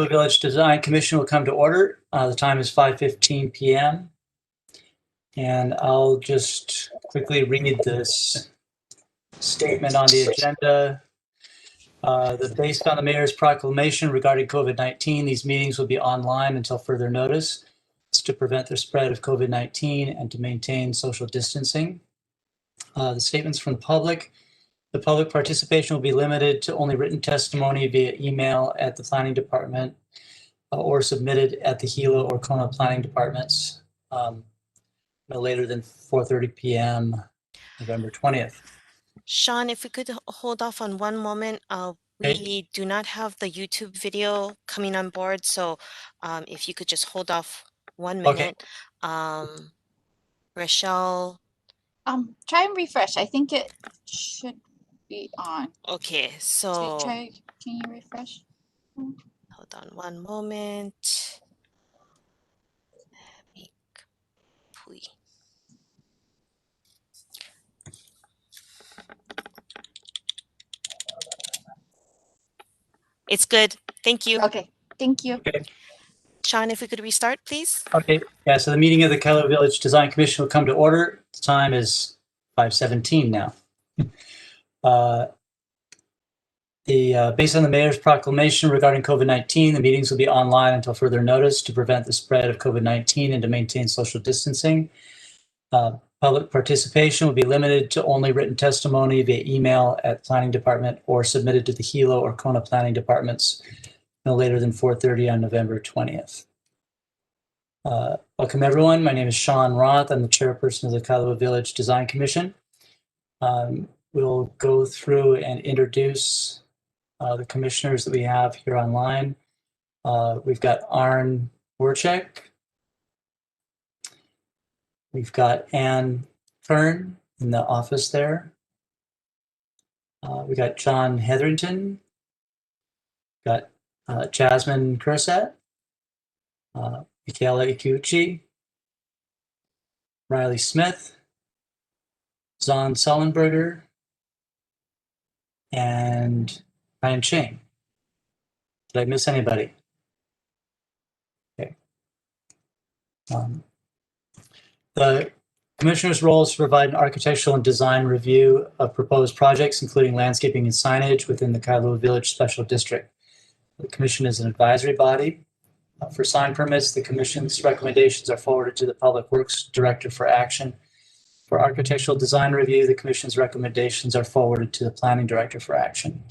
Village Design Commission will come to order. The time is 5:15 p.m. And I'll just quickly read this statement on the agenda. Based on the mayor's proclamation regarding COVID-19, these meetings will be online until further notice. It's to prevent the spread of COVID-19 and to maintain social distancing. The statements from the public. The public participation will be limited to only written testimony via email at the planning department or submitted at the Gila or Kona planning departments no later than 4:30 p.m. November 20th. Sean, if we could hold off on one moment. We do not have the YouTube video coming on board, so if you could just hold off 1 minute. Okay. Rochelle. Try and refresh. I think it should be on. Okay, so can you refresh? Hold on 1 moment. It's good. Thank you. Okay, thank you. Okay. Sean, if we could restart, please. Okay. Yeah, so the meeting of the Kailua Village Design Commission will come to order. The time is 5:17 now. Based on the mayor's proclamation regarding COVID-19, the meetings will be online until further notice to prevent the spread of COVID-19 and to maintain social distancing. Public participation will be limited to only written testimony via email at planning department or submitted to the Gila or Kona planning departments no later than 4:30 on November 20th. Welcome everyone. My name is Sean Roth. I'm the chairperson of the Kailua Village Design Commission. We'll go through and introduce the commissioners that we have here online. We've got Arn Warchek. We've got Ann Kern in the office there. We got John Hetherington. Got Jasmine Kursat. Michaela Ikuchi. Riley Smith. Zon Sullenberger. And Ryan Ching. Did I miss anybody? Okay. The commissioner's role is to provide an architectural and design review of proposed projects, including landscaping and signage within the Kailua Village Special District. The commission is an advisory body. For sign permits, the commission's recommendations are forwarded to the Public Works Director for action. For architectural design review, the commission's recommendations are forwarded to the Planning Director for action.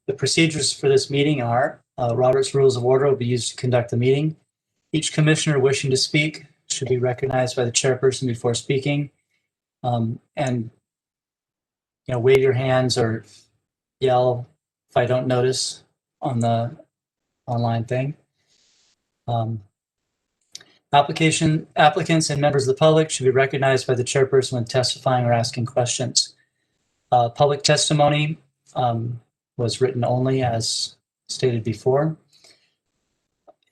The procedures for this meeting are Robert's Rules of Order will be used to conduct the meeting. Each commissioner wishing to speak should be recognized by the chairperson before speaking. And wave your hands or yell if I don't notice on the online thing. Applicants and members of the public should be recognized by the chairperson when testifying or asking questions. Public testimony was written only as stated before.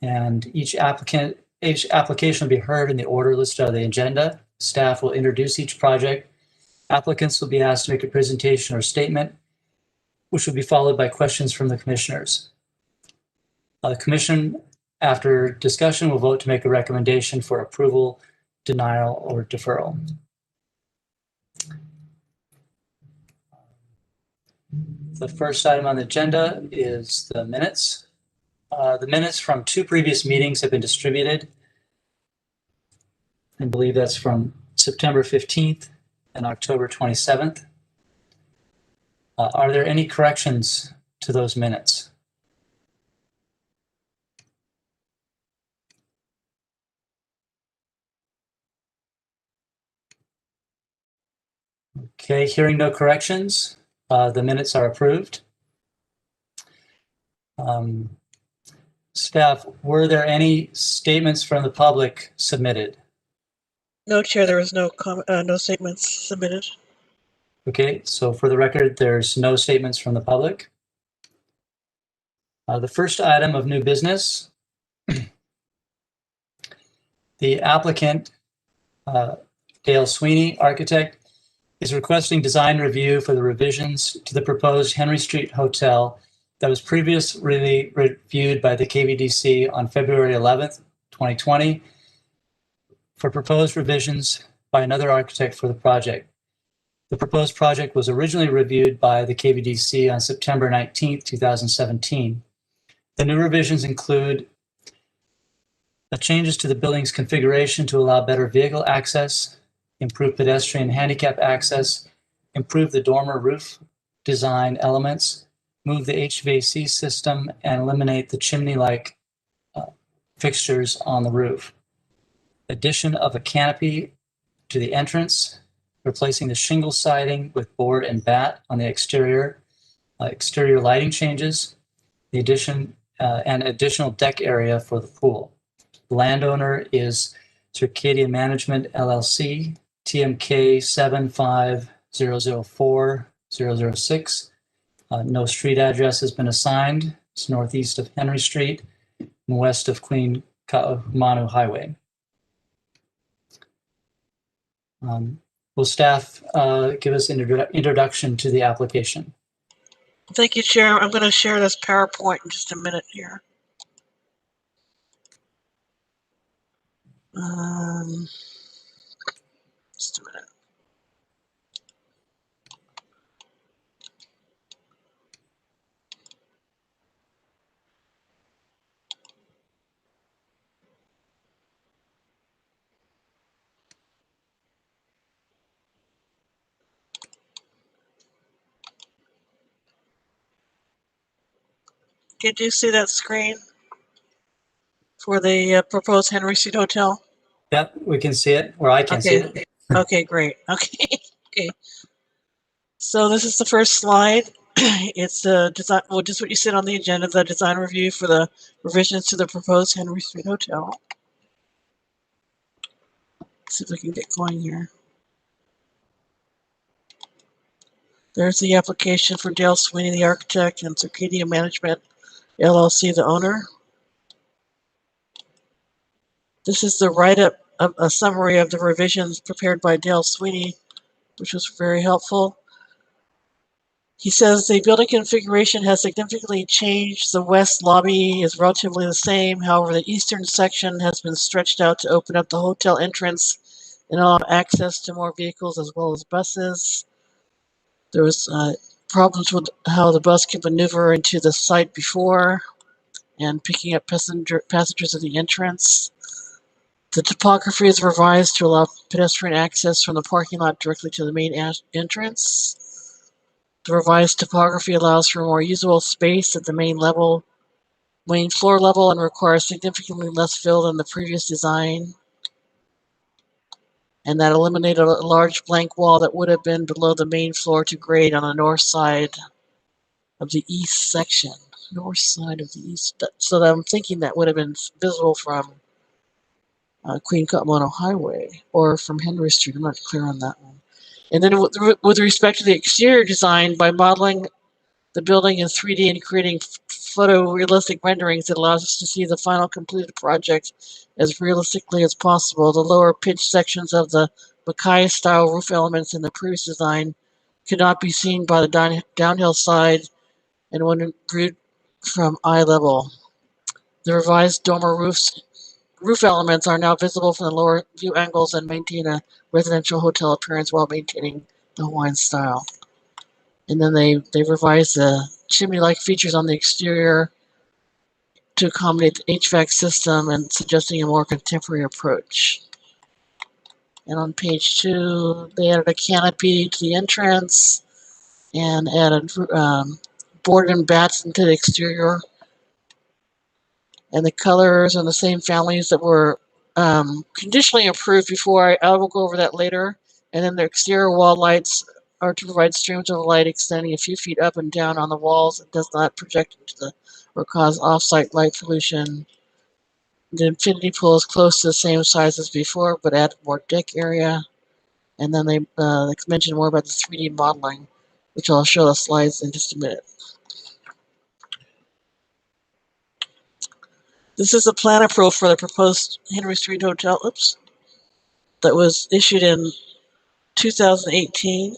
And each application will be heard in the order listed on the agenda. Staff will introduce each project. Applicants will be asked to make a presentation or statement, which will be followed by questions from the commissioners. The commission, after discussion, will vote to make a recommendation for approval, denial, or deferral. The first item on the agenda is the minutes. The minutes from 2 previous meetings have been distributed. I believe that's from September 15th and October 27th. Are there any corrections to those minutes? Okay, hearing no corrections, the minutes are approved. Staff, were there any statements from the public submitted? No, Chair, there was no statements submitted. Okay, so for the record, there's no statements from the public. The first item of new business, the applicant, Dale Sweeney, architect, is requesting design review for the revisions to the proposed Henry Street Hotel that was previously reviewed by the KVDC on February 11th, 2020 for proposed revisions by another architect for the project. The proposed project was originally reviewed by the KVDC on September 19th, 2017. The new revisions include changes to the building's configuration to allow better vehicle access, improve pedestrian handicap access, improve the dormer roof design elements, move the HVAC system, and eliminate the chimney-like fixtures on the roof. Addition of a canopy to the entrance, replacing the shingle siding with board and bat on the exterior, exterior lighting changes, the addition and additional deck area for the pool. The landowner is Circadia Management LLC, TMK 75004-006. No street address has been assigned. It's northeast of Henry Street and west of Queen Kaumanu Highway. Will staff give us an introduction to the application? Thank you, Chair. I'm going to share this PowerPoint in just a minute here. Just a minute. Did you see that screen for the proposed Henry Street Hotel? Yep, we can see it, or I can see it. Okay, great. Okay, okay. So this is the first slide. It's the design, well, just what you said on the agenda, the design review for the revisions to the proposed Henry Street Hotel. Let's see if we can get going here. There's the application for Dale Sweeney, the architect, and Circadia Management LLC, the owner. This is the write-up, a summary of the revisions prepared by Dale Sweeney, which was very helpful. He says the building configuration has significantly changed. The west lobby is relatively the same. However, the eastern section has been stretched out to open up the hotel entrance and allow access to more vehicles as well as buses. There was problems with how the bus could maneuver into the site before and picking up passengers at the entrance. The topography is revised to allow pedestrian access from the parking lot directly to the main entrance. The revised topography allows for more usable space at the main floor level, and requires significantly less fill than the previous design. And that eliminated a large blank wall that would have been below the main floor to grade on the north side of the east section. North side of the east. So that I'm thinking that would have been visible from Queen Kaumanu Highway or from Henry Street. I'm not clear on that one. And then with respect to the exterior design, by modeling the building in 3D and creating photorealistic renderings, it allows us to see the final completed project as realistically as possible. The lower pitch sections of the Mackay style roof elements in the previous design could not be seen by the downhill side and when viewed from eye level. The revised dormer roof elements are now visible from the lower view angles and maintain a residential hotel appearance while maintaining the Hawaiian style. And then they revised the chimney-like features on the exterior to accommodate the HVAC system and suggesting a more contemporary approach. And on page 2, they added a canopy to the entrance and added board and bats into the exterior. And the colors are the same families that were conditionally approved before. I will go over that later. And then the exterior wall lights are to provide streams of light extending a few feet up and down on the walls. It does not project into or cause off-site light pollution. The infinity pool is close to the same size as before, but add more deck area. And then they mentioned more about the 3D modeling, which I'll show the slides in just a minute. This is the plan approval for the proposed Henry Street Hotel, that was issued in 2018.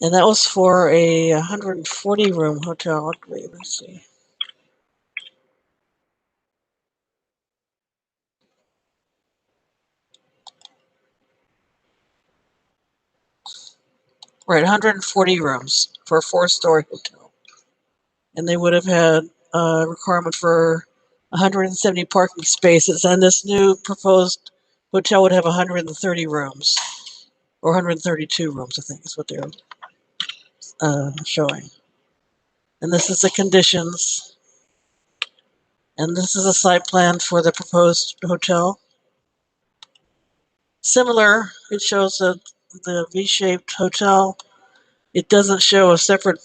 And that was for a 140 room hotel, I believe. Let's see. Right, 140 rooms for a 4-story hotel. And they would have had a requirement for 170 parking spaces. And this new proposed hotel would have 130 rooms, or 132 rooms, I think is what they're showing. And this is the conditions. And this is a site plan for the proposed hotel. Similar, it shows the V-shaped hotel. It doesn't show a separate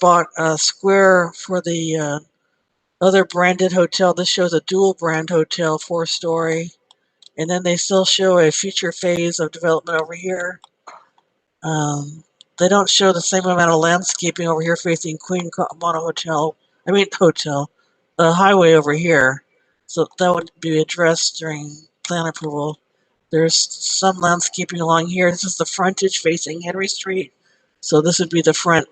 square for the other branded hotel. This shows a dual brand hotel, 4-story. And then they still show a future phase of development over here. They don't show the same amount of landscaping over here facing Queen Mono Hotel. The highway over here. So that would be addressed during plan approval. There's some landscaping along here. This is the frontage facing Henry Street. So this would be the front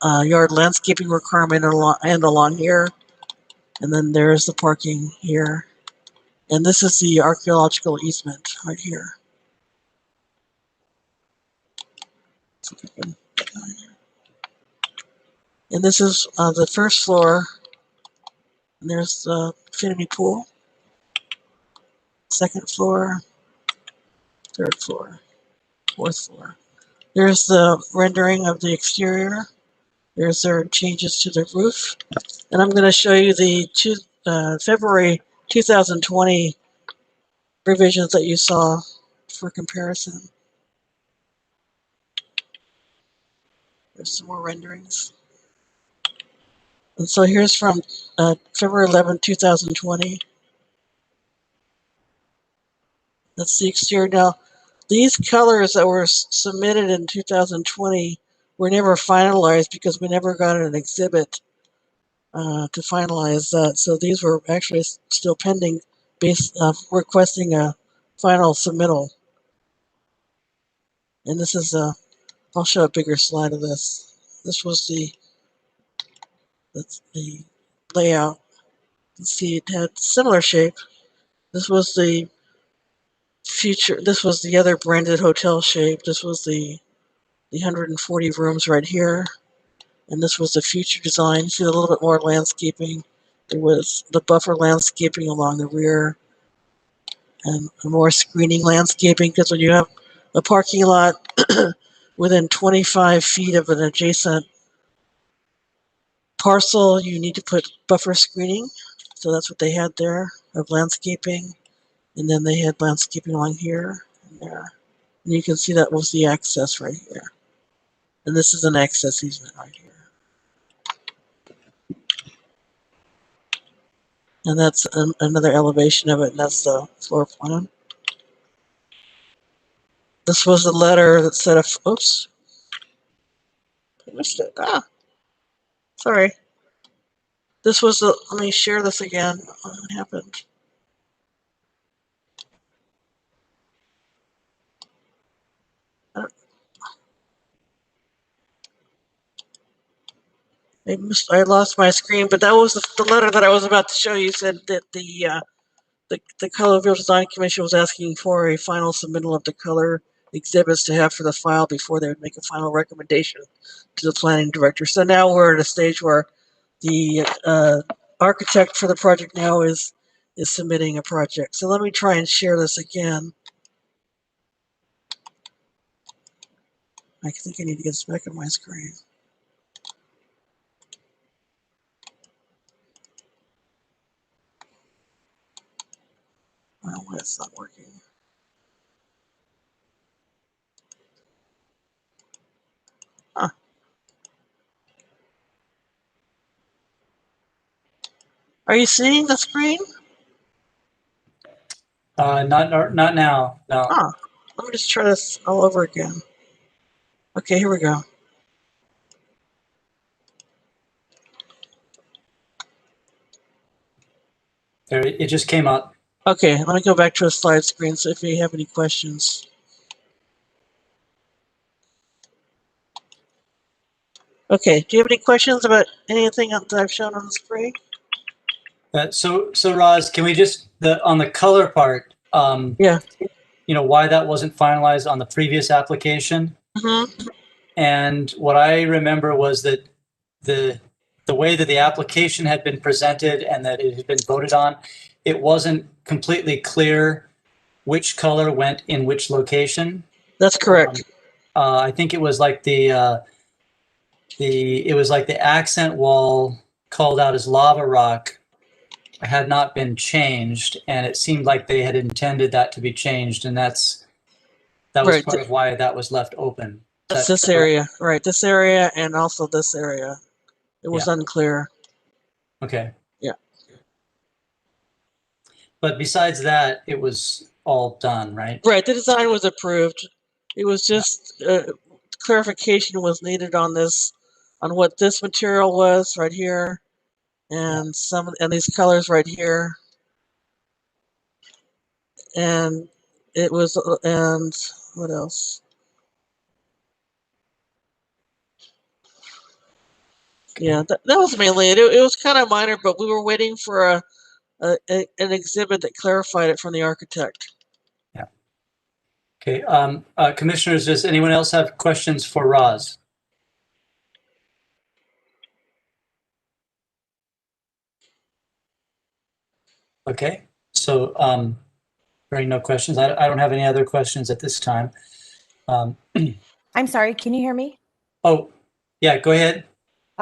yard landscaping requirement along here. And then there's the parking here. And this is the archaeological easement right here. And this is the first floor. And there's the infinity pool. Second floor, third floor, fourth floor. There's the rendering of the exterior. There's their changes to the roof. And I'm going to show you the February 2020 revisions that you saw for comparison. There's some more renderings. And so here's from February 11, 2020. That's the exterior. Now, these colors that were submitted in 2020 were never finalized because we never got an exhibit to finalize that. So these were actually still pending, requesting a final submittal. And this is I'll show a bigger slide of this. This was the layout. You see it had similar shape. This was the future. This was the other branded hotel shape. This was the 140 rooms right here. And this was the future design. You see a little bit more landscaping. There was the buffer landscaping along the rear and more screening landscaping, because when you have a parking lot within 25 feet of an adjacent parcel, you need to put buffer screening. So that's what they had there of landscaping. And then they had landscaping along here and there. And you can see that was the access right here. And this is an access easement right here. And that's another elevation of it, and that's the floor plan. This was the letter that said, oops, I missed it. Sorry. This was the, let me share this again. What happened? I lost my screen, but that was the letter that I was about to show you. Said that the Kailua Village Design Commission was asking for a final submittal of the color exhibits to have for the file before they would make a final recommendation to the planning director. So now we're at a stage where the architect for the project now is submitting a project. So let me try and share this again. I think I need to get this back on my screen. I don't know why it's not working. Huh. Are you seeing the screen? Not now. No. Huh. Let me just try this all over again. Okay, here we go. There, it just came up. Okay, let me go back to a slide screen so if you have any questions. Okay, do you have any questions about anything that I've shown on the screen? So Roz, can we just, on the color part, Yeah. you know, why that wasn't finalized on the previous application? Mm-hmm. And what I remember was that the way that the application had been presented and that it had been voted on, it wasn't completely clear which color went in which location. That's correct. I think it was like the accent wall called out as lava rock had not been changed, and it seemed like they had intended that to be changed, and that was Right. part of why that was left open. That's this area, right? This area and also this area. It was unclear. Okay. Yeah. But besides that, it was all done, right? Right. The design was approved. It was just clarification was needed on this, on what this material was right here, and and these colors right here, and it was and what else? Yeah, that was mainly it. It was kind of minor, but we were waiting for an exhibit that clarified it from the architect. Yeah. Okay. Commissioners, does anyone else have questions for Roz? Okay. So, hearing no questions, I don't have any other questions at this time. I'm sorry, can you hear me? Oh, yeah, go ahead.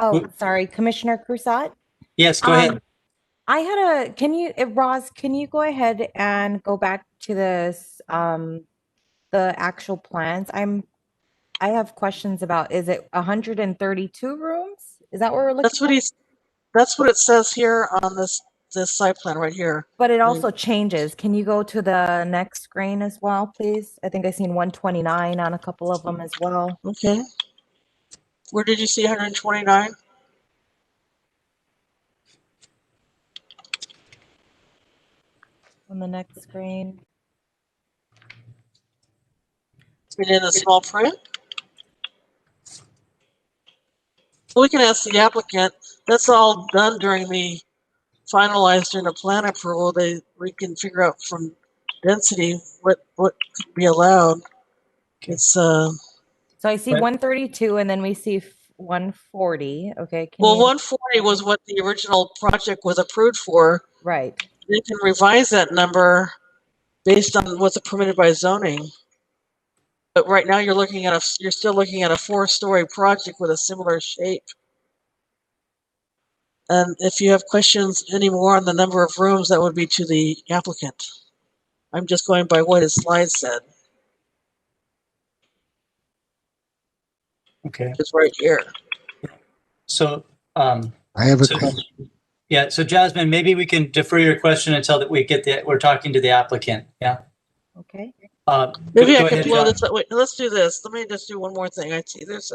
Oh, sorry, Commissioner Crusat. Yes, go ahead. I had Roz, can you go ahead and go back to this, the actual plans? I have questions about, is it 132 rooms? Is that what we're looking at? That's what it says here on this site plan right here. But it also changes. Can you go to the next screen as well, please? I think I seen 129 on a couple of them as well. Okay. Where did you see 129? On the next screen. Is it in the small print? We can ask the applicant. That's all done during the finalized during the plan approval. We can figure out from density what could be allowed. Okay. It's So I see Right. 132 and then we see 140. Okay. well, 140 was what the original project was approved for. Right. They can revise that number based on what's permitted by zoning. But right now you're still looking at a 4-story project with a similar shape. And if you have questions anymore on the number of rooms, that would be to the applicant. I'm just going by what his slide said. Okay. It's right here. So, I have a question. yeah. So Jasmine, maybe we can defer your question until that we're talking to the applicant. Yeah. Okay. Maybe Go I can ahead, blow John. this. Wait, let's do this. Let me just do one more thing. I see there's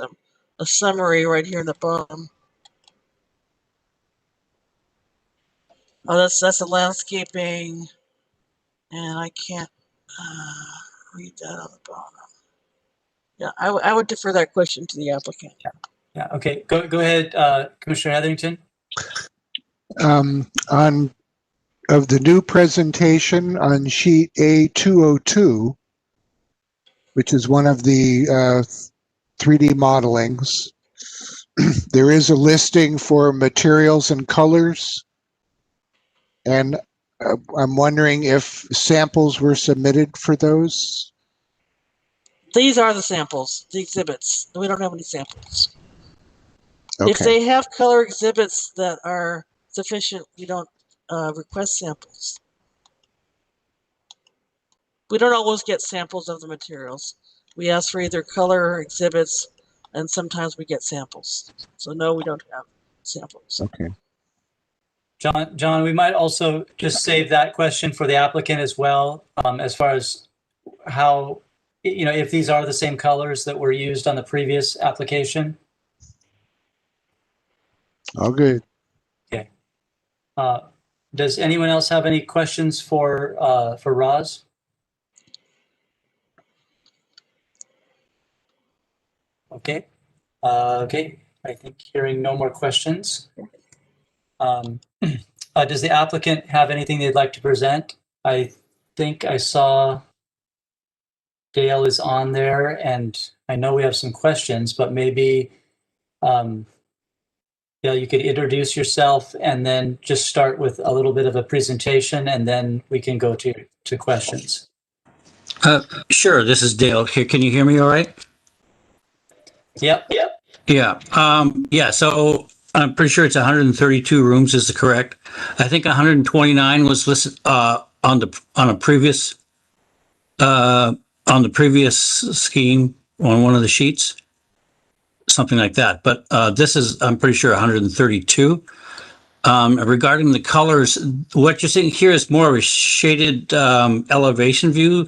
a summary right here in the bottom. Oh, that's the landscaping, and I can't read that on the bottom. Yeah, I would defer that question to the applicant. Yeah. Okay. Go ahead, Commissioner Hetherington. Of the new presentation on sheet A202, which is one of the 3D modelings, there is a listing for materials and colors, and I'm wondering if samples were submitted for those. These are the samples, the exhibits. We don't have any samples. Okay. If they have color exhibits that are sufficient, we don't request samples. We don't always get samples of the materials. We ask for either color exhibits, and sometimes we get samples. So no, we don't have samples. Okay. John, we might also just save that question for the applicant as well, as far as how, if these are the same colors that were used on the previous application. All good. Okay. Does anyone else have any questions for Roz? Okay. Okay. I think hearing no more questions. Does the applicant have anything they'd like to present? I think I saw Dale is on there, and I know we have some questions, but maybe Dale, you could introduce yourself and then just start with a little bit of a presentation, and then we can go to questions. Sure, this is Dale here. Can you hear me all right? Yep. Yeah. Yeah, so I'm pretty sure it's 132 rooms is correct. I think 129 was listed on the previous scheme on one of the sheets, something like that. But this is, I'm pretty sure, 132. Regarding the colors, what you're seeing here is more of a shaded elevation view.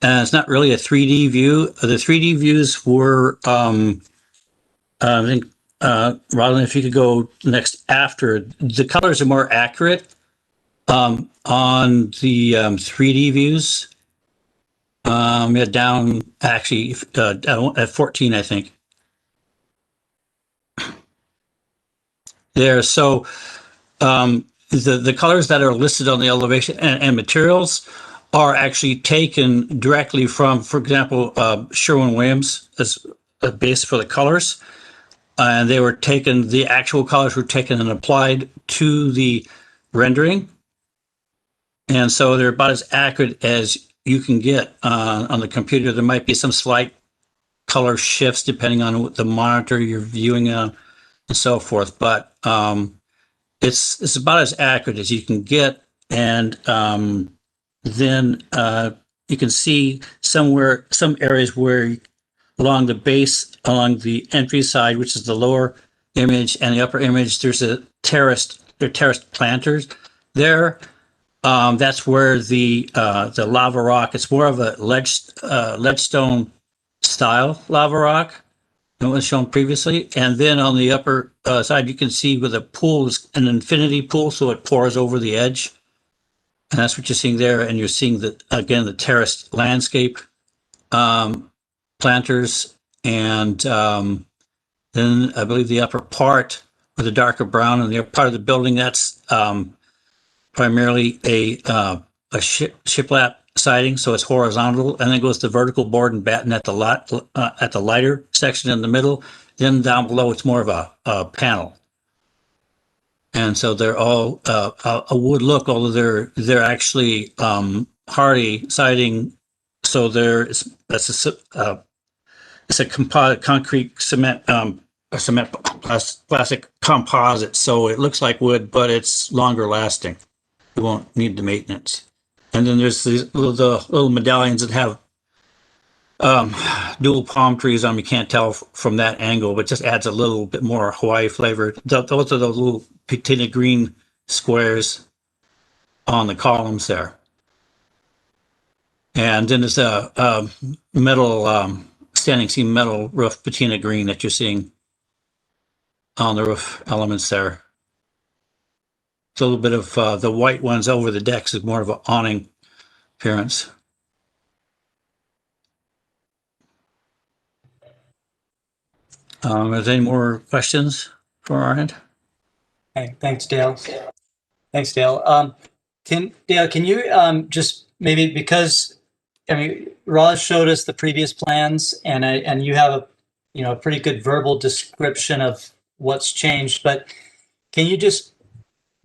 It's not really a 3D view. The 3D views were, I think, Roland, if you could go next after, the colors are more accurate on the 3D views. Yeah, down actually at 14, I think. There, so the colors that are listed on the elevation and materials are actually taken directly from, for example, Sherwin-Williams as a base for the colors. And they were taken, the actual colors were taken and applied to the rendering. And so they're about as accurate as you can get on the computer. There might be some slight color shifts depending on the monitor you're viewing on and so forth. But it's about as accurate as you can get. And then you can see some areas where along the base, along the entry side, which is the lower image, and the upper image, there's terraced planters there. That's where the lava rock, it's more of a ledgestone style lava rock than was shown previously. And then on the upper side, you can see where the pool is an infinity pool, so it pours over the edge. And that's what you're seeing there. And you're seeing the terraced landscape planters, and then I believe the upper part with the darker brown and the upper part of the building, that's primarily a shiplap siding, so it's horizontal, and then goes to vertical board and batten at the lighter section in the middle. Then down below, it's more of a panel. And so they're all a wood look, although they're actually hardy siding. So it's a composite concrete cement, plastic composite. So it looks like wood, but it's longer lasting. You won't need the maintenance. And then there's these little medallions that have dual palm trees on them. You can't tell from that angle, but just adds a little bit more Hawaii flavor. Those are those little patina green squares on the columns there. And then there's a metal, standing seam metal roof patina green that you're seeing on the roof elements there. It's a little bit of the white ones over the decks is more of an awning appearance. Is there any more questions for our end? Okay, thanks, Dale. Thanks, Dale. Dale, can you just maybe, because I mean, Roz showed us the previous plans, and you have a pretty good verbal description of what's changed, but can you just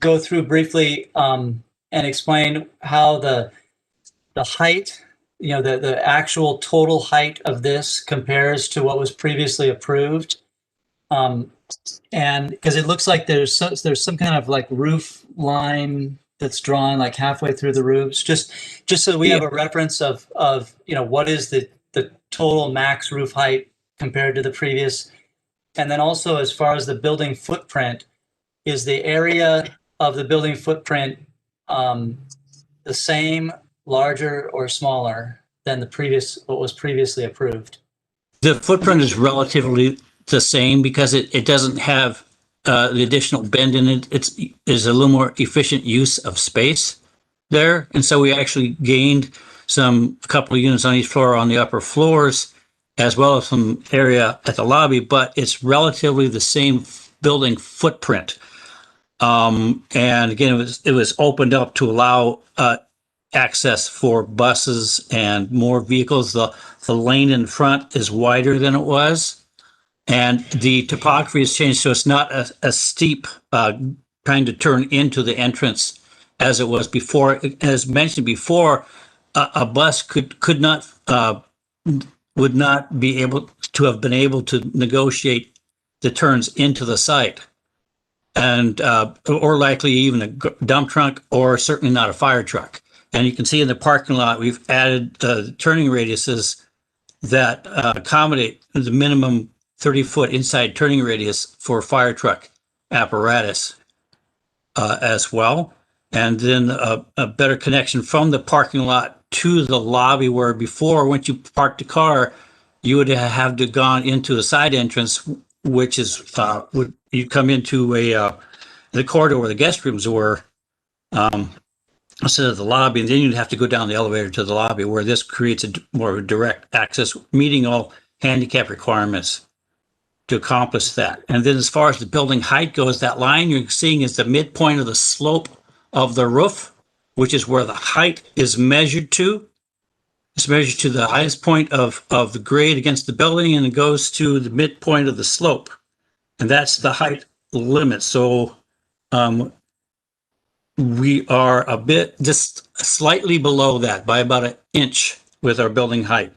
go through briefly and explain how the height, the actual total height of this compares to what was previously approved? And because it looks like there's some kind of like roof line that's drawn like halfway through the roofs, just so we have a reference of what is the total max roof height compared to the previous. And then also, as far as the building footprint, is the area of the building footprint the same, larger, or smaller than what was previously approved? The footprint is relatively the same because it doesn't have the additional bend in it. It's a little more efficient use of space there. And so we actually gained a couple of units on each floor on the upper floors as well as some area at the lobby, but it's relatively the same building footprint. And again, it was opened up to allow access for buses and more vehicles. The lane in front is wider than it was, and the topography has changed, so it's not a steep trying to turn into the entrance as it was before. As mentioned before, a bus could not would not be able to have been able to negotiate the turns into the site, and or likely even a dump truck, or certainly not a fire truck. And you can see in the parking lot, we've added turning radiuses that accommodate the minimum 30-foot inside turning radius for fire truck apparatus as well. And then a better connection from the parking lot to the lobby, where before, once you parked the car, you would have to gone into a side entrance, which is would you come into the corridor where the guest rooms were, instead of the lobby, and then you'd have to go down the elevator to the lobby, where this creates more of a direct access, meeting all handicap requirements to accomplish that. And then as far as the building height goes, that line you're seeing is the midpoint of the slope of the roof, which is where the height is measured to. It's measured to the highest point of the grade against the building, and it goes to the midpoint of the slope. And that's the height limit. So we are a bit, just slightly below that by about an inch with our building height.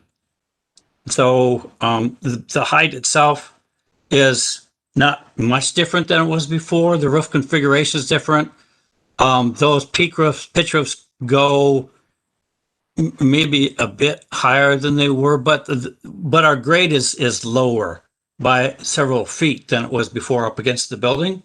So the height itself is not much different than it was before. The roof configuration is different. Those pitch roofs go maybe a bit higher than they were, but our grade is lower by several feet than it was before up against the building.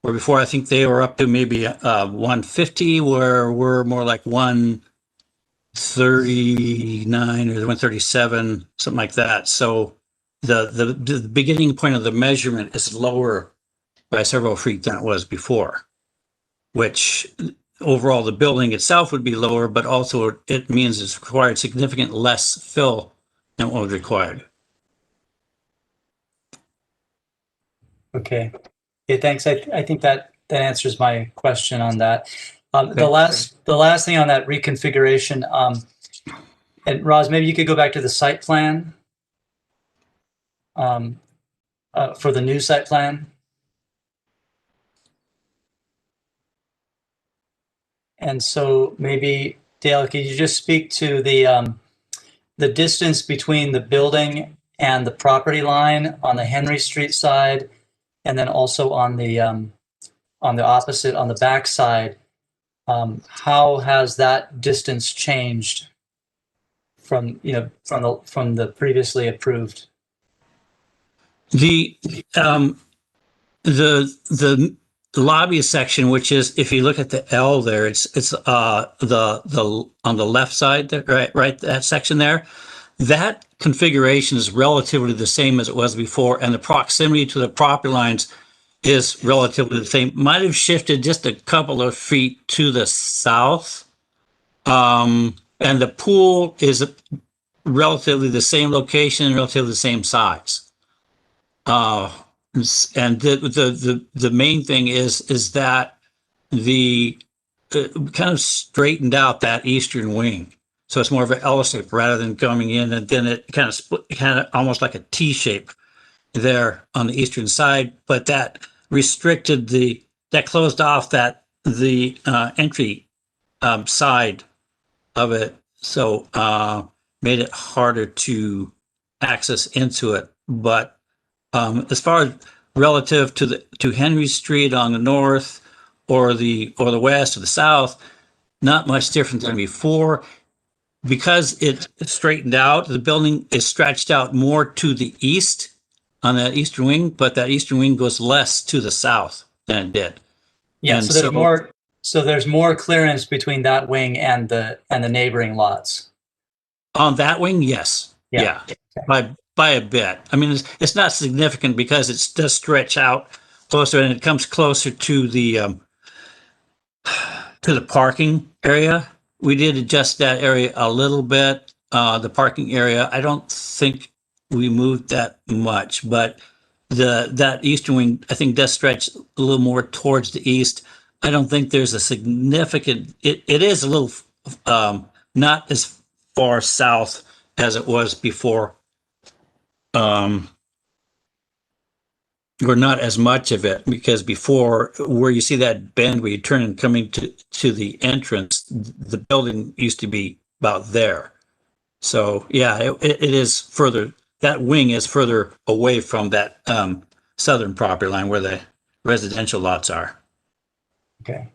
Where before, I think they were up to maybe 150, where we're more like 139 or 137, something like that. So the beginning point of the measurement is lower by several feet than it was before, which overall the building itself would be lower, but also it means it's required significant less fill than what was required. Okay. Yeah, thanks. I think that answers my question on that. Okay. The last thing on that reconfiguration, and Roz, maybe you could go back to the site plan for the new site plan. And so maybe, Dale, could you just speak to the distance between the building and the property line on the Henry Street side, and then also on the opposite, on the back side? How has that distance changed from the previously approved? The lobby section, which is, if you look at the L there, it's the on the left side there, right that section there. That configuration is relatively the same as it was before, and the proximity to the property lines is relatively the same. Might have shifted just a couple of feet to the south, and the pool is relatively the same location, relatively the same size. And the main thing is that the kind of straightened out that eastern wing, so it's more of an L shape rather than coming in, and then it kind of split, kind of almost like a T shape there on the eastern side. But that restricted that closed off the entry side of it, so made it harder to access into it. But as far as relative to Henry Street on the north or the west or the south, not much different than before. Because it straightened out, the building is stretched out more to the east on that eastern wing, but that eastern wing goes less to the south than it did. Yeah, And so there's more. So there's more clearance between that wing and the neighboring lots. On that wing, yes. Yeah. Okay. By a bit. I mean, it's not significant because it does stretch out closer, and it comes closer to the parking area. We did adjust that area a little bit. The parking area, I don't think we moved that much, but that eastern wing, I think, does stretch a little more towards the east. I don't think there's a significant, it is a little, not as far south as it was before. Or not as much of it, because before, where you see that bend where you turn and coming to the entrance, the building used to be about there. So yeah, it is further, that wing is further away from that southern property line where the residential lots are. Okay.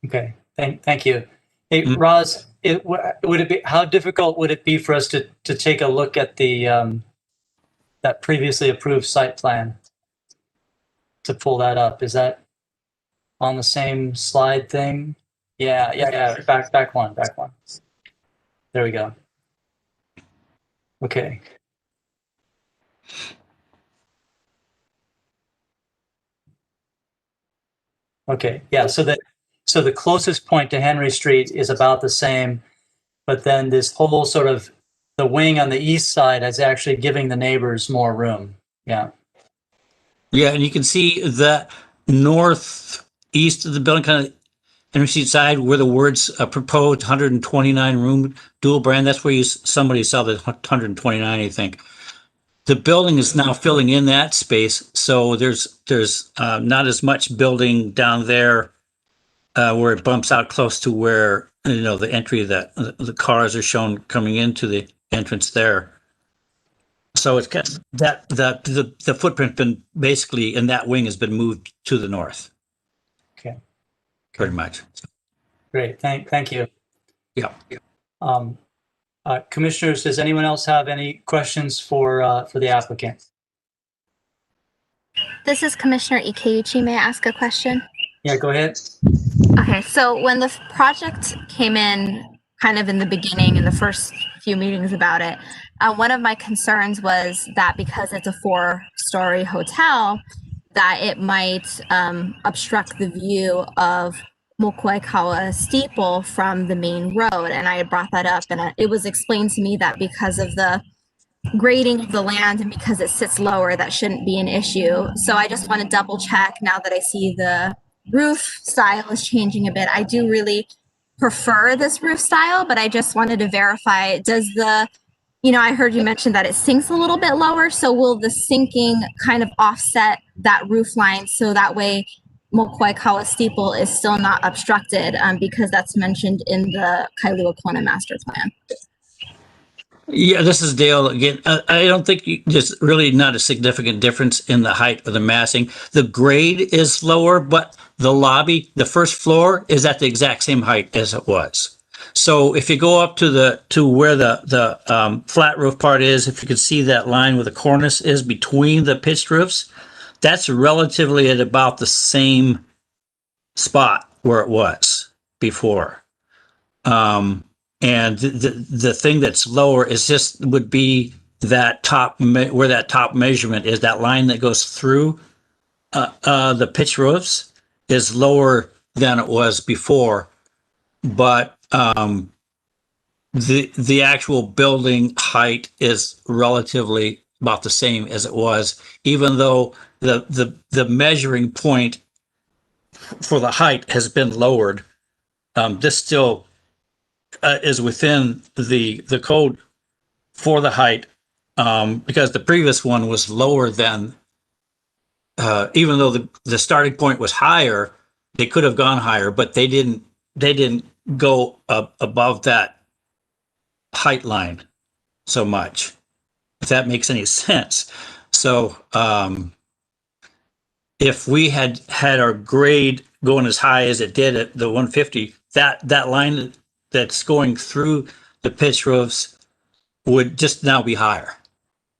Okay. Thank you. Hey, Roz, would it be, how difficult would it be for us to take a look at the that previously approved site plan to pull that up? Is that on the same slide thing? Yeah. Back one. There we go. Okay. Okay. Yeah. So the closest point to Henry Street is about the same, but then this whole sort of the wing on the east side is actually giving the neighbors more room. Yeah. Yeah, and you can see the northeast of the building, kind of Henry Street side, where the words proposed 129 room dual brand. That's where somebody saw the 129, I think. The building is now filling in that space, so there's not as much building down there where it bumps out close to where the entry that the cars are shown coming into the entrance there. So it's got the footprint been basically in that wing has been moved to the north. Okay. Pretty much. Great. Thank you. Yeah. Commissioners, does anyone else have any questions for the applicant? This is Commissioner Ikeuchi. May I ask a question? Yeah, go ahead. Okay, so when the project came in kind of in the beginning, in the first few meetings about it, one of my concerns was that because it's a 4-story hotel, that it might obstruct the view of Mokuaikawa steeple from the main road. And I had brought that up, and it was explained to me that because of the grading of the land and because it sits lower, that shouldn't be an issue. So I just want to double check now that I see the roof style is changing a bit. I do really prefer this roof style, but I just wanted to verify, does the, I heard you mention that it sinks a little bit lower. So will the sinking kind of offset that roof line so that way Mokuaikawa steeple is still not obstructed because that's mentioned in the Kailua Kona master plan? Yeah, this is Dale again. I don't think there's really not a significant difference in the height of the massing. The grade is lower, but the lobby, the first floor, is at the exact same height as it was. So if you go up to where the flat roof part is, if you can see that line where the cornice is between the pitched roofs, that's relatively at about the same spot where it was before. And the thing that's lower is would be that top, where that top measurement is, that line that goes through the pitch roofs is lower than it was before. But the actual building height is relatively about the same as it was, even though the measuring point for the height has been lowered. This still is within the code for the height, because the previous one was lower than, even though the starting point was higher, they could have gone higher, but they didn't go above that height line so much, if that makes any sense. So if we had our grade going as high as it did at the 150, that line that's going through the pitch roofs would just now be higher.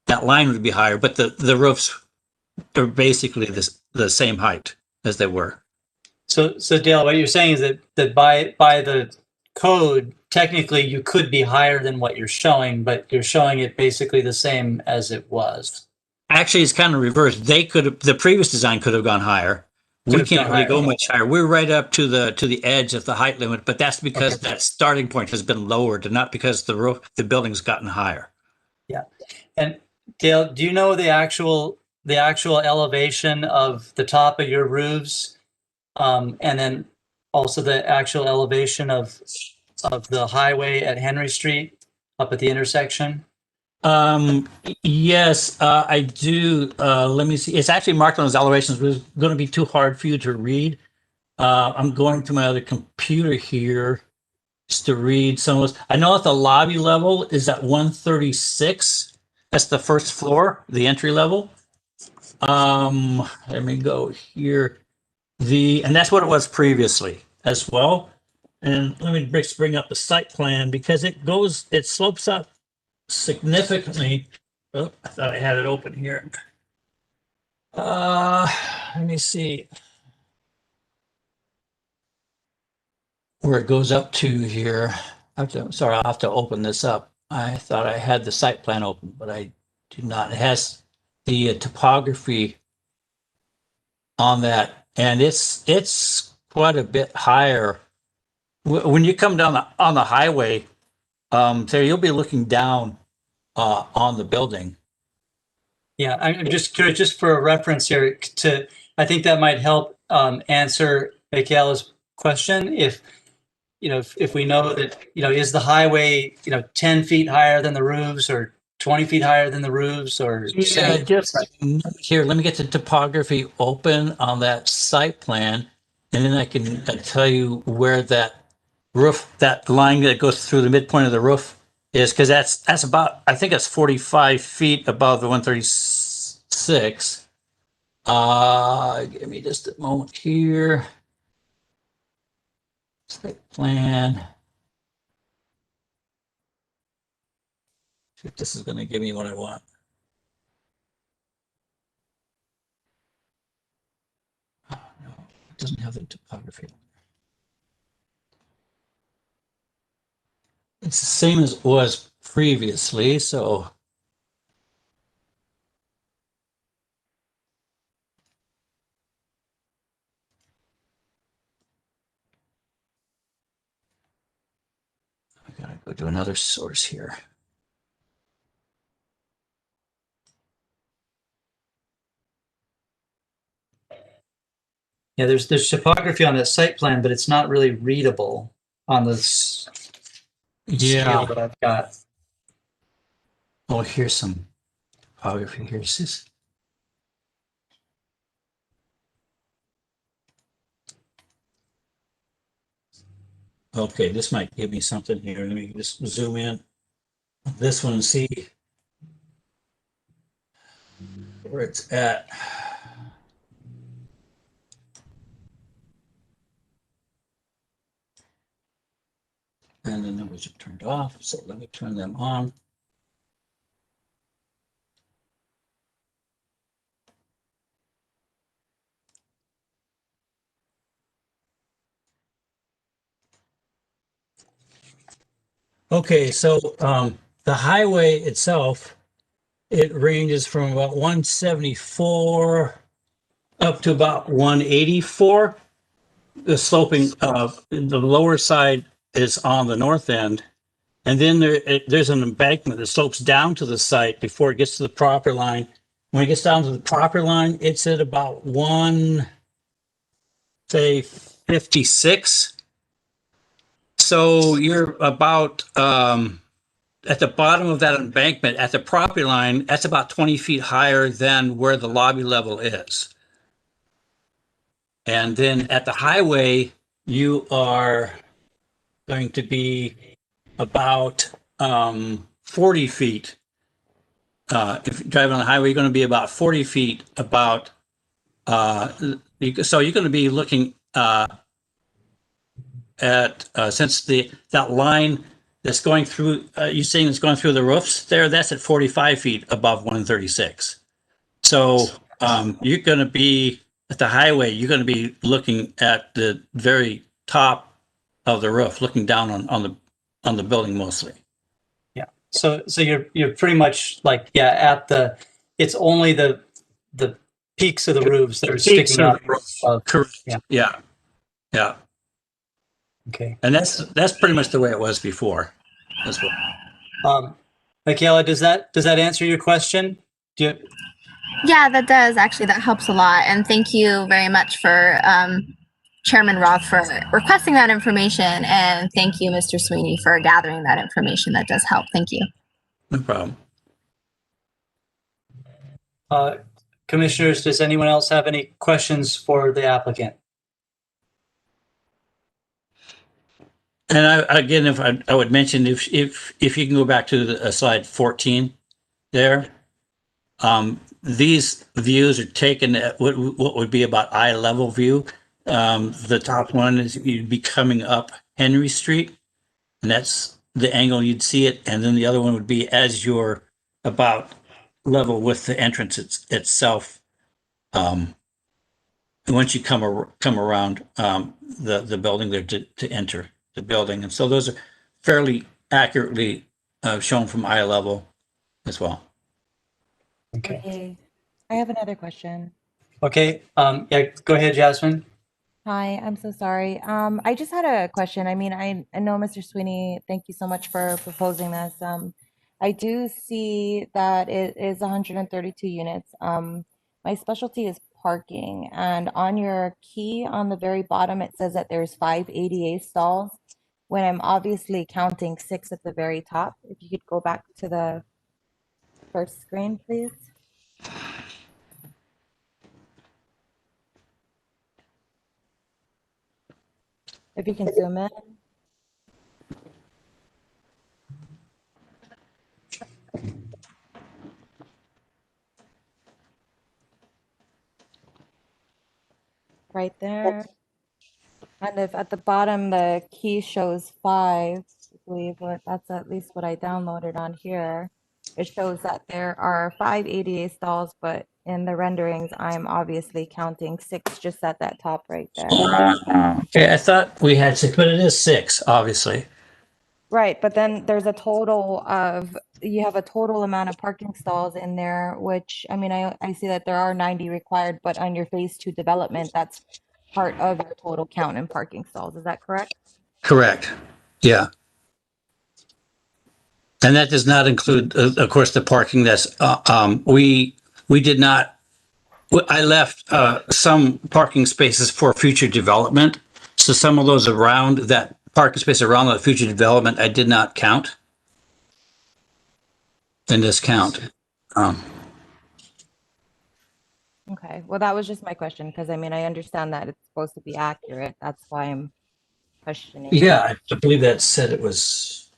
That line would be higher, but the roofs are basically the same height as they were. So Dale, what you're saying is that by the code, technically you could be higher than what you're showing, but you're showing it basically the same as it was. Actually, it's kind of reversed. The previous design could have gone higher. We can't really go much higher. We're right up to the edge of the height limit, but that's because that starting point has been lowered, and not because the building's gotten higher. Yeah, and Dale, do you know the actual elevation of the top of your roofs? And then also the actual elevation of the highway at Henry Street up at the intersection? Yes, I do. Let me see. It's actually marked on those elevations, but it's going to be too hard for you to read. I'm going to my other computer here just to read some of those. I know at the lobby level is at 136. That's the first floor, the entry level. Let me go here. And that's what it was previously as well. And let me bring up the site plan because it slopes up significantly. Oh, I thought I had it open here. Let me see where it goes up to here. Sorry, I'll have to open this up. I thought I had the site plan open, but I do not. It has the topography on that, and it's quite a bit higher. When you come down on the highway, there you'll be looking down on the building. Yeah, I'm just curious, just for a reference here, I think that might help answer Michaela's question. If we know that, is the highway, 10 feet higher than the roofs or 20 feet higher than the roofs or Yeah, just here, let me get the topography open on that site plan, and then I can tell you where that roof, that line that goes through the midpoint of the roof is, because that's about, I think it's 45 feet above the 136. Give me just a moment here. Site plan. See if this is going to give me what I want. Oh, no, it doesn't have the topography. It's the same as it was previously, so. I gotta go to another source here. Yeah, there's topography on that site plan, but it's not really readable on the scale that I've got. Oh, here's some topography. Here's this. Okay, this might give me something here. Let me just zoom in on this one and see where it's at. And the numbers are turned off, so let me turn them on. Okay, so the highway itself, it ranges from about 174 up to about 184. The sloping, the lower side is on the north end. And then there's an embankment that slopes down to the site before it gets to the property line. When it gets down to the property line, it's at about 56. So you're about at the bottom of that embankment at the property line, that's about 20 feet higher than where the lobby level is. And then at the highway, you are going to be about 40 feet. If you drive on the highway, you're going to be about 40 feet about, so you're going to be looking at, since that line that's going through, you're saying it's going through the roofs there, that's at 45 feet above 136. So you're going to be, at the highway, you're going to be looking at the very top of the roof, looking down on the building mostly. Yeah. So you're pretty much like, at it's only the peaks of the roofs that are sticking up. Correct. Yeah. Yeah. Okay. And that's pretty much the way it was before as well. Kayla, does that answer your question? Do you, Yeah, that does actually. That helps a lot. And thank you very much for Chairman Roth for requesting that information. And thank you, Mr. Sweeney, for gathering that information. That does help. Thank you. No problem. Commissioners, does anyone else have any questions for the applicant? And again, if I would mention, if you can go back to slide 14 there, these views are taken at what would be about eye level view. The top one is you'd be coming up Henry Street, and that's the angle you'd see it. And then the other one would be as you're about level with the entrance itself. Once you come around the building there to enter the building, and so those are fairly accurately shown from eye level as well. Okay. Okay. I have another question. Okay. Yeah, go ahead, Jasmine. Hi, I'm so sorry. I just had a question. I mean, I know Mr. Sweeney, thank you so much for proposing this. I do see that it is 132 units. My specialty is parking, and on your key on the very bottom, it says that there's 5 ADA stalls when I'm obviously counting 6 at the very top. If you could go back to the first screen, please. If you can zoom in. Right there. And if at the bottom the key shows 5, I believe that's at least what I downloaded on here. It shows that there are 5 ADA stalls, but in the renderings, I'm obviously counting 6 just at that top right there. Okay, I thought we had 6, but it is 6, obviously. Right, but then there's a total of, you have a total amount of parking stalls in there, which, I mean, I see that there are 90 required, but on your phase 2 development, that's part of your total count in parking stalls. Is that correct? Correct. Yeah. And that does not include, of course, the parking that's, we did not, I left some parking spaces for future development. So some of those around that parking space around that future development, I did not count in this count. Okay, well, that was just my question, because I mean, I understand that it's supposed to be accurate. That's why I'm questioning. Yeah, I believe that said it was.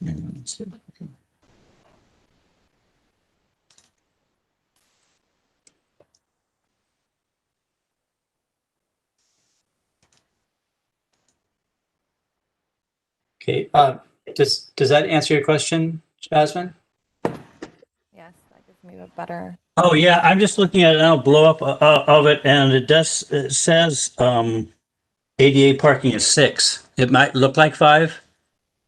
Okay. Does that answer your question, Jasmine? Yes, that gives me a better. Oh yeah, I'm just looking at it now, blow up of it, and it says ADA parking is 6. It might look like 5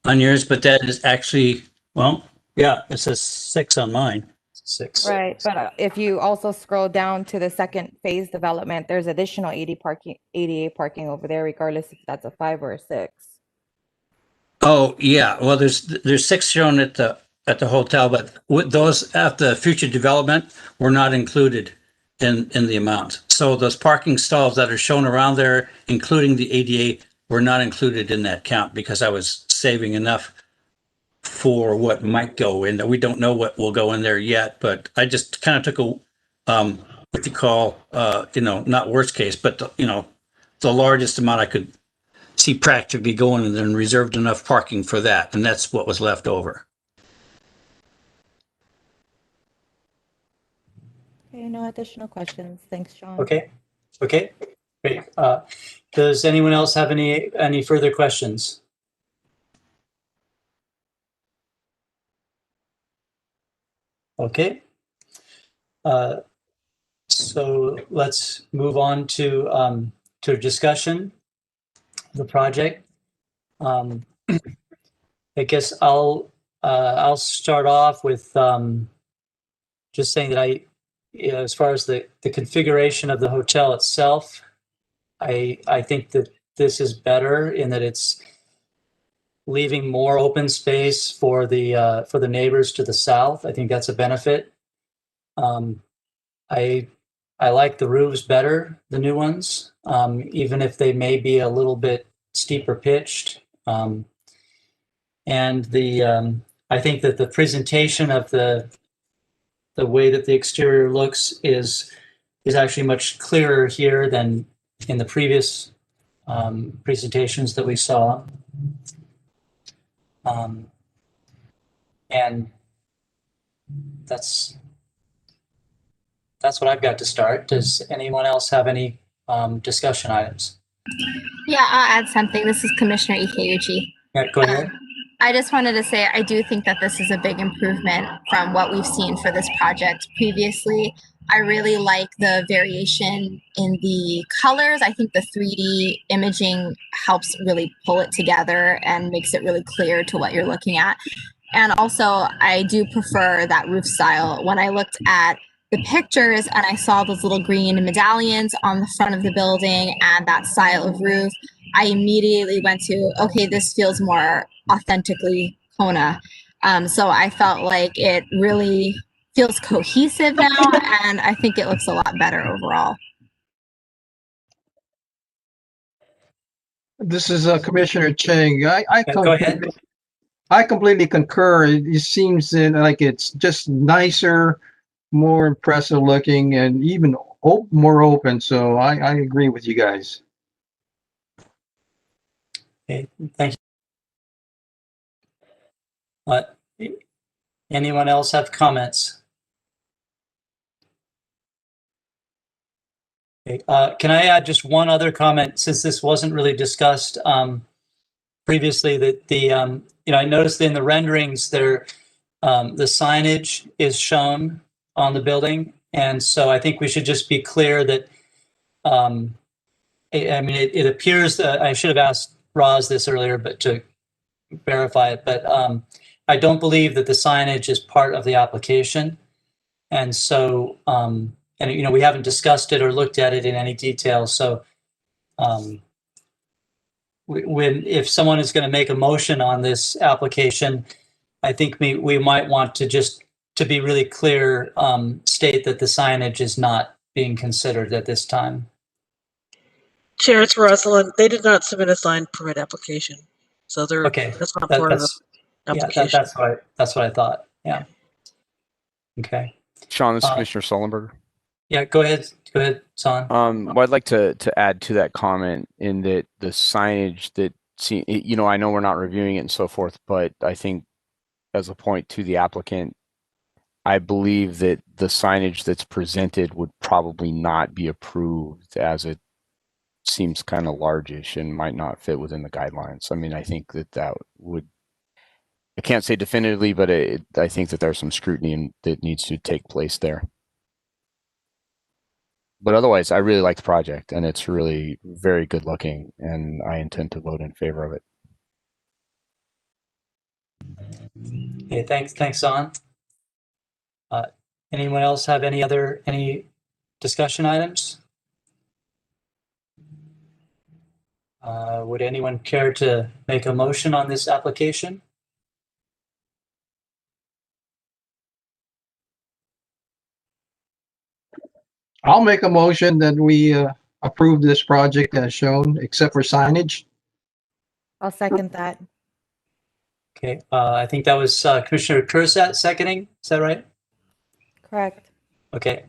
on yours, but that is actually, well, yeah, it says 6 on mine. 6. Right, but if you also scroll down to the second phase development, there's additional ADA parking over there, regardless if that's a 5 or a 6. Oh yeah, well there's 6 shown at the hotel, but with those at the future development were not included in the amount. So those parking stalls that are shown around there, including the ADA, were not included in that count because I was saving enough for what might go in there. We don't know what will go in there yet, but I just kind of took a what you call not worst case, but the largest amount I could see practically going and then reserved enough parking for that, and that's what was left over. Okay, no additional questions. Thanks, Sean. Okay. Okay. Great. Does anyone else have any further questions? Okay. So let's move on to discussion of the project. I guess I'll start off with just saying that as far as the configuration of the hotel itself, I think that this is better in that it's leaving more open space for the neighbors to the south. I think that's a benefit. I like the roofs better, the new ones, even if they may be a little bit steeper pitched. And I think that the presentation of the way that the exterior looks is actually much clearer here than in the previous presentations that we saw. And that's what I've got to start. Does anyone else have any discussion items? Yeah, I'll add something. This is Commissioner Ikeuchi. Yeah, go ahead. I just wanted to say I do think that this is a big improvement from what we've seen for this project previously. I really like the variation in the colors. I think the 3D imaging helps really pull it together and makes it really clear to what you're looking at. And also, I do prefer that roof style. When I looked at the pictures and I saw those little green medallions on the front of the building and that style of roof, I immediately went to, okay, this feels more authentically Kona. So I felt like it really feels cohesive now, and I think it looks a lot better overall. This is Commissioner Chang. Go ahead. I completely concur. It seems like it's just nicer, more impressive looking, and even more open. So I agree with you guys. Okay, thank you. Anyone else have comments? Okay, can I add just one other comment, since this wasn't really discussed previously? That I noticed in the renderings there, the signage is shown on the building, and so I think we should just be clear that. It appears that I should have asked Roz this earlier, but to verify it. But I don't believe that the signage is part of the application, and so we haven't discussed it or looked at it in any detail. So if someone is going to make a motion on this application, I think we might want to just, to be really clear, state that the signage is not being considered at this time. Chair, it's Rosalind. They did not submit a signed permit application, so they're Okay. that's not part of the application. Yeah, that's what I thought. Yeah. Okay. Sean, this is Commissioner Sullenberger. Yeah, go ahead. Go ahead, Son. Well, I'd like to add to that comment in that the signage that, I know we're not reviewing it and so forth, but I think as a point to the applicant, I believe that the signage that's presented would probably not be approved, as it seems kind of largish and might not fit within the guidelines. I mean, I think that would, I can't say definitively, but I think that there's some scrutiny that needs to take place there. But otherwise, I really like the project, and it's really very good looking, and I intend to vote in favor of it. Okay, thanks, Son. Anyone else have any discussion items? Would anyone care to make a motion on this application? I'll make a motion that we approve this project as shown, except for signage. I'll second that. Okay, I think that was Commissioner Kursat seconding. Is that right? Correct. Okay.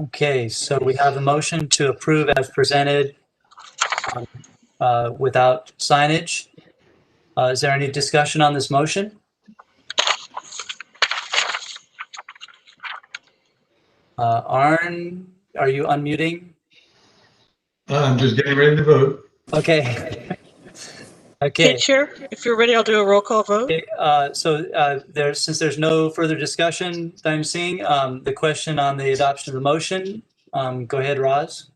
Okay, so we have a motion to approve as presented without signage. Is there any discussion on this motion? Arn, are you unmuting? I'm just getting ready to vote. Okay. Okay, Chair, if you're ready, I'll do a roll call vote. Okay, since there's no further discussion that I'm seeing, the question on the adoption of the motion, go ahead, Roz.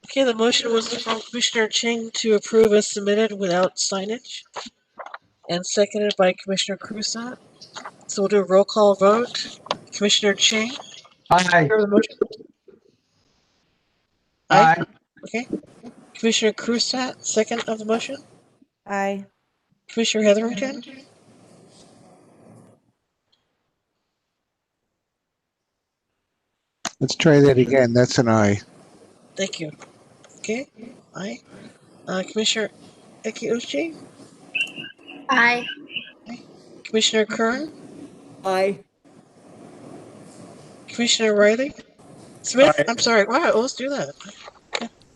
Okay, the motion was from Commissioner Chang to approve as submitted without signage, and seconded by Commissioner Cruzat. So we'll do a roll call vote. Commissioner Chang? Aye. The motion? Aye. Okay. Commissioner Krusat, second of the motion. Aye. Commissioner Hetherington. Let's try that again. That's an aye. Thank you. Okay. Aye. Commissioner Ekiuchi. Aye. Commissioner Kern. Aye. Commissioner Riley. Smith. Aye. I'm sorry. Wow, I always do that.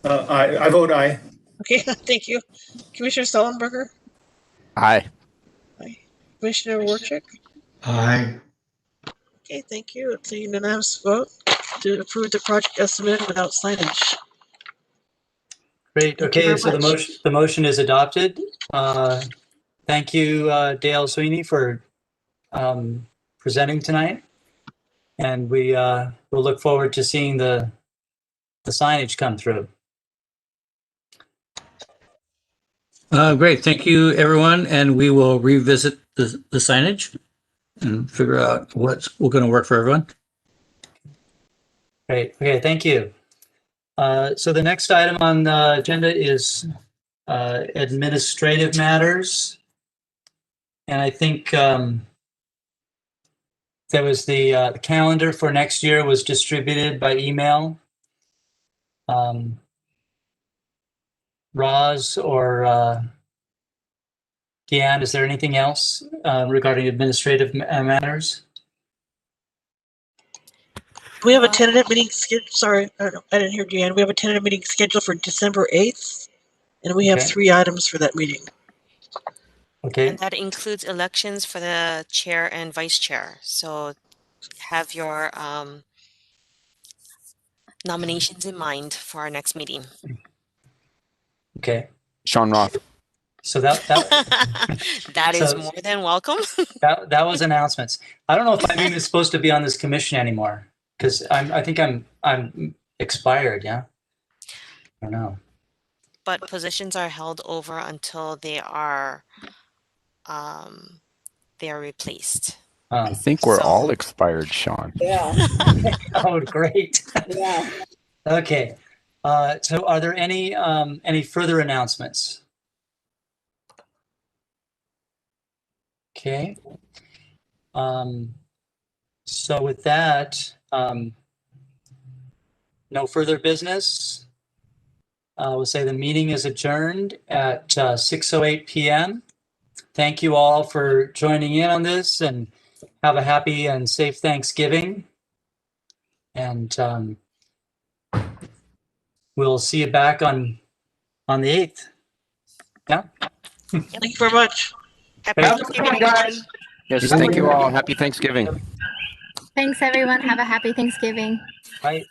I vote aye. Okay. Thank you. Commissioner Sullenberger. Aye. Aye. Commissioner Warchick. Aye. Okay. Thank you. It's a unanimous vote to approve the project estimate without signage. Great. Thank you Okay, very so much. the motion is adopted. Thank you, Dale Sweeney, for presenting tonight. And we will look forward to seeing the signage come through. Great. Thank you, everyone. And we will revisit the signage and figure out what's going to work for everyone. Great. Okay, thank you. So the next item on the agenda is administrative matters. And I think there was the calendar for next year was distributed by email. Roz or Deanne, is there anything else regarding administrative matters? We have a tentative meeting scheduled. Sorry, I didn't hear Deanne. We have a tentative meeting scheduled for December 8th, and we have Okay. 3 items for that meeting. Okay. And that includes elections for the chair and vice chair. So have your nominations in mind for our next meeting. Okay. Sean Roth. So that That is So- more than welcome. that was announcements. I don't know if I'm even supposed to be on this commission anymore because I think I'm expired. Yeah. I don't know. But positions are held over until they are replaced. I think we're So- all expired, Sean. Yeah. Oh, great. Yeah. Okay. So are there any further announcements? Okay. So with that, no further business. We'll say the meeting is adjourned at 6:08 p.m. Thank you all for joining in on this and have a happy and safe Thanksgiving. And we'll see you back on the 8th. Yeah. Thank you very much. Happy Have a Thanksgiving, good one, guys. everyone. Yes, thank you all. Happy Thanksgiving. Thanks, everyone. Have a happy Thanksgiving. Bye.